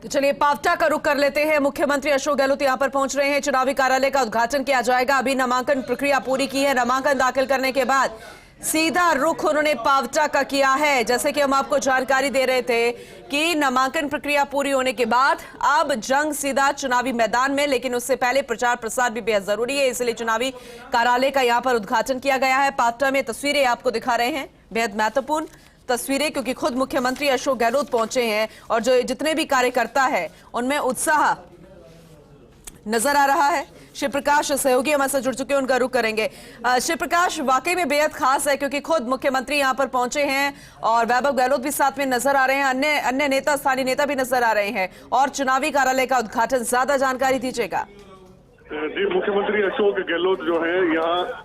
तो चलिए पावटा का रुख कर लेते हैं। मुख्यमंत्री अशोक गहलोत यहां पर पहुंच रहे हैं। चुनावी कार्यालय का उद्घाटन किया जाएगा। अभी नामांकन प्रक्रिया पूरी की है। नामांकन दाखिल करने के बाद सीधा रुख उन्होंने पावटा का किया है। जैसे कि हम आपको जानकारी दे रहे थे कि नामांकन प्रक्रिया पूरी होने के बाद अब जंग सीधा चुनावी मैदान में, लेकिन उससे पहले प्रचार प्रसार भी बेहद जरूरी है, इसलिए चुनावी कार्यालय का यहां पर उद्घाटन किया गया है। पावटा में तस्वीरें आपको दिखा रहे हैं, बेहद महत्वपूर्ण तस्वीरें, क्योंकि खुद मुख्यमंत्री अशोक गहलोत पहुंचे हैं और जो जितने भी कार्यकर्ता है उनमें उत्साह नजर आ रहा है। शिव प्रकाश सहयोगी हमारे साथ जुड़ चुके हैं, उनका रुख करेंगे। शिव प्रकाश, वाकई में बेहद खास है क्योंकि खुद मुख्यमंत्री यहां पर पहुंचे हैं और वैभव गहलोत भी साथ में नजर आ रहे हैं, अन्य नेता, स्थानीय नेता भी नजर आ रहे हैं और चुनावी कार्यालय का उद्घाटन। ज्यादा जानकारी दीजिएगा। जी, मुख्यमंत्री अशोक गहलोत जो है यहाँ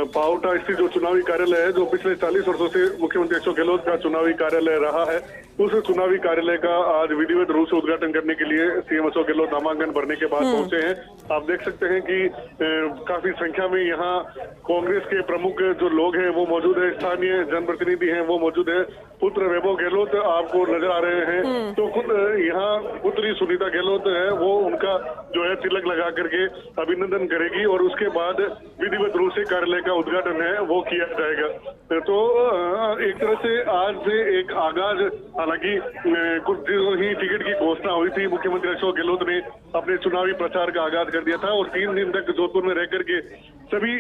पावटा स्थित जो चुनावी कार्यालय है, जो पिछले 40 वर्षों से मुख्यमंत्री अशोक गहलोत का चुनावी कार्यालय रहा है, उस चुनावी कार्यालय का आज विधिवत रूप से उद्घाटन करने के लिए सीएम अशोक गहलोत नामांकन भरने के बाद पहुंचे हैं। आप देख सकते हैं कि काफी संख्या में यहाँ कांग्रेस के प्रमुख जो लोग हैं वो मौजूद है, स्थानीय जनप्रतिनिधि हैं वो मौजूद है। पुत्र वैभव गहलोत आपको नजर आ रहे हैं, तो खुद यहाँ पुत्री सुनीता गहलोत है, वो उनका जो है तिलक लगा करके अभिनंदन करेगी और उसके बाद विधिवत रूप से कार्यालय का उद्घाटन है वो किया जाएगा। तो एक तरह से आज से एक आगाज, हालांकि कुछ दिनों ही टिकट की घोषणा हुई थी, मुख्यमंत्री अशोक गहलोत ने अपने चुनावी प्रचार का आगाज कर दिया था और 3 दिन तक जोधपुर में रह करके सभी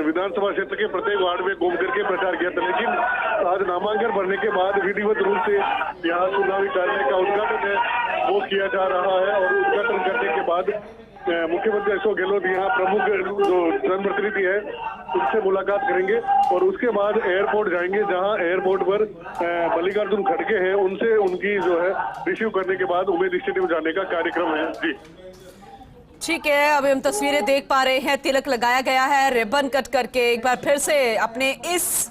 विधानसभा क्षेत्र के प्रत्येक वार्ड में घूम करके प्रचार किया था। लेकिन आज नामांकन भरने के बाद विधिवत रूप से यहाँ चुनावी कार्यालय का उद्घाटन है वो किया जा रहा है और उद्घाटन करने के बाद मुख्यमंत्री अशोक गहलोत यहाँ प्रमुख जो जनप्रतिनिधि है उनसे मुलाकात करेंगे और उसके बाद एयरपोर्ट जाएंगे, जहां एयरपोर्ट पर मल्लिकार्जुन खड़गे हैं, उनसे उनकी जो है रिसीव करने के बाद उम्मेद स्टेडियम जाने का कार्यक्रम है। जी ठीक है, अभी हम तस्वीरें देख पा रहे हैं, तिलक लगाया गया है रिबन कट करके। एक बार फिर से अपने इस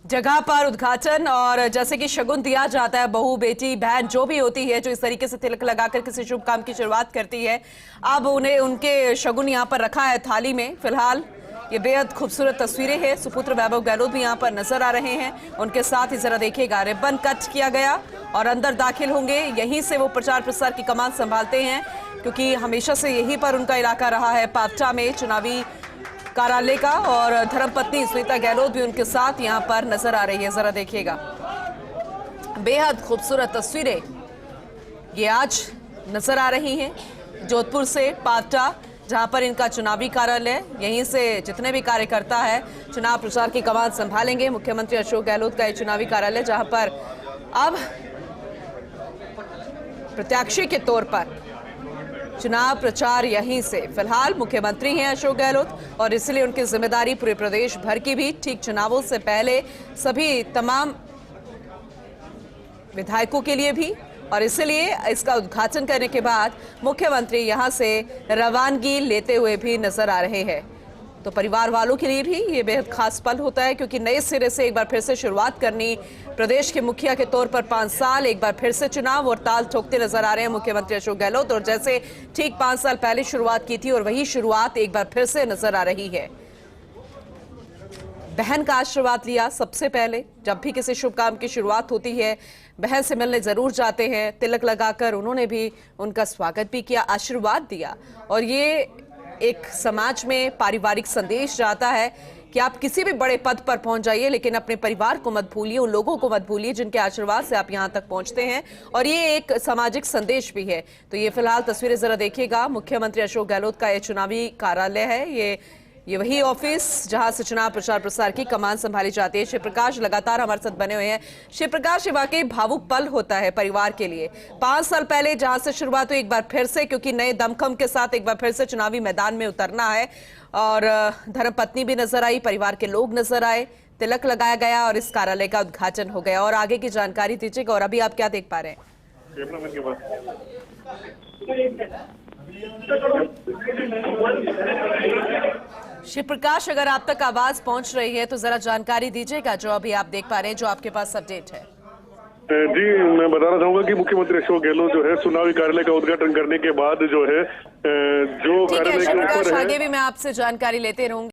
जगह पर उद्घाटन, और जैसे कि शगुन दिया जाता है, बहू बेटी बहन जो भी होती है जो इस तरीके से तिलक लगाकर किसी शुभ काम की शुरुआत करती है, अब उन्हें उनके शगुन यहाँ पर रखा है थाली में। फिलहाल ये बेहद खूबसूरत तस्वीरें हैं। सुपुत्र वैभव गहलोत भी यहाँ पर नजर आ रहे हैं, उनके साथ ही जरा देखिएगा रिबन कट किया गया और अंदर दाखिल होंगे। यहीं से वो प्रचार प्रसार की कमान संभालते हैं क्योंकि हमेशा से यहीं पर उनका इलाका रहा है, पावटा में चुनावी कार्यालय का, और धर्मपत्नी सुनीता गहलोत भी उनके साथ यहां पर नजर आ रही है। जरा देखिएगा, बेहद खूबसूरत तस्वीरें ये आज नजर आ रही हैं जोधपुर से पावटा, जहां पर इनका चुनावी कार्यालय। यहीं से जितने भी कार्यकर्ता है चुनाव प्रचार की कमान संभालेंगे। मुख्यमंत्री अशोक गहलोत का ये चुनावी कार्यालय, जहां पर अब प्रत्याशी के तौर पर चुनाव प्रचार यहीं से। फिलहाल मुख्यमंत्री हैं अशोक गहलोत और इसलिए उनकी जिम्मेदारी पूरे प्रदेश भर की भी ठीक चुनावों से पहले सभी तमाम विधायकों के लिए भी, और इसलिए इसका उद्घाटन करने के बाद मुख्यमंत्री यहां से रवानगी लेते हुए भी नजर आ रहे हैं। तो परिवार वालों के लिए भी ये बेहद खास पल होता है क्योंकि नए सिरे से एक बार फिर से शुरुआत करनी, प्रदेश के मुखिया के तौर पर 5 साल, एक बार फिर से चुनाव और ताल ठोकते नजर आ रहे हैं मुख्यमंत्री अशोक गहलोत। और जैसे ठीक 5 साल पहले शुरुआत की थी और वही शुरुआत एक बार फिर से नजर आ रही है। बहन का आशीर्वाद लिया सबसे पहले, जब भी किसी शुभ काम की शुरुआत होती है बहन से मिलने जरूर जाते हैं, तिलक लगाकर उन्होंने भी उनका स्वागत भी किया, आशीर्वाद दिया। और ये एक समाज में पारिवारिक संदेश जाता है कि आप किसी भी बड़े पद पर पहुंच जाइए लेकिन अपने परिवार को मत भूलिए, उन लोगों को मत भूलिए जिनके आशीर्वाद से आप यहां तक पहुंचते हैं, और ये एक सामाजिक संदेश भी है। तो ये फिलहाल तस्वीरें जरा देखिएगा, मुख्यमंत्री अशोक गहलोत का ये चुनावी कार्यालय है, ये वही ऑफिस जहां से चुनाव प्रचार प्रसार की कमान संभाली जाती है। शिव प्रकाश लगातार हमारे साथ बने हुए हैं। शिव प्रकाश, ये वाकई भावुक पल होता है परिवार के लिए। 5 साल पहले जहां से शुरुआत हुई, एक बार फिर से क्योंकि नए दमखम के साथ एक बार फिर से चुनावी मैदान में उतरना है, और धर्मपत्नी भी नजर आई, परिवार के लोग नजर आए, तिलक लगाया गया और इस कार्यालय का उद्घाटन हो गया। और आगे की जानकारी दीजिएगा, और अभी आप क्या देख पा रहे हैं? शिव प्रकाश, अगर आप तक आवाज पहुंच रही है तो जरा जानकारी दीजिएगा जो अभी आप देख पा रहे हैं, जो आपके पास अपडेट है। जी, मैं बताना चाहूंगा कि मुख्यमंत्री अशोक गहलोत जो है चुनावी कार्यालय का उद्घाटन करने के बाद जो है जो ठीक है कार्यालय शिव के प्रकाश, ऊपर आगे भी मैं आपसे जानकारी लेते रहूंगी।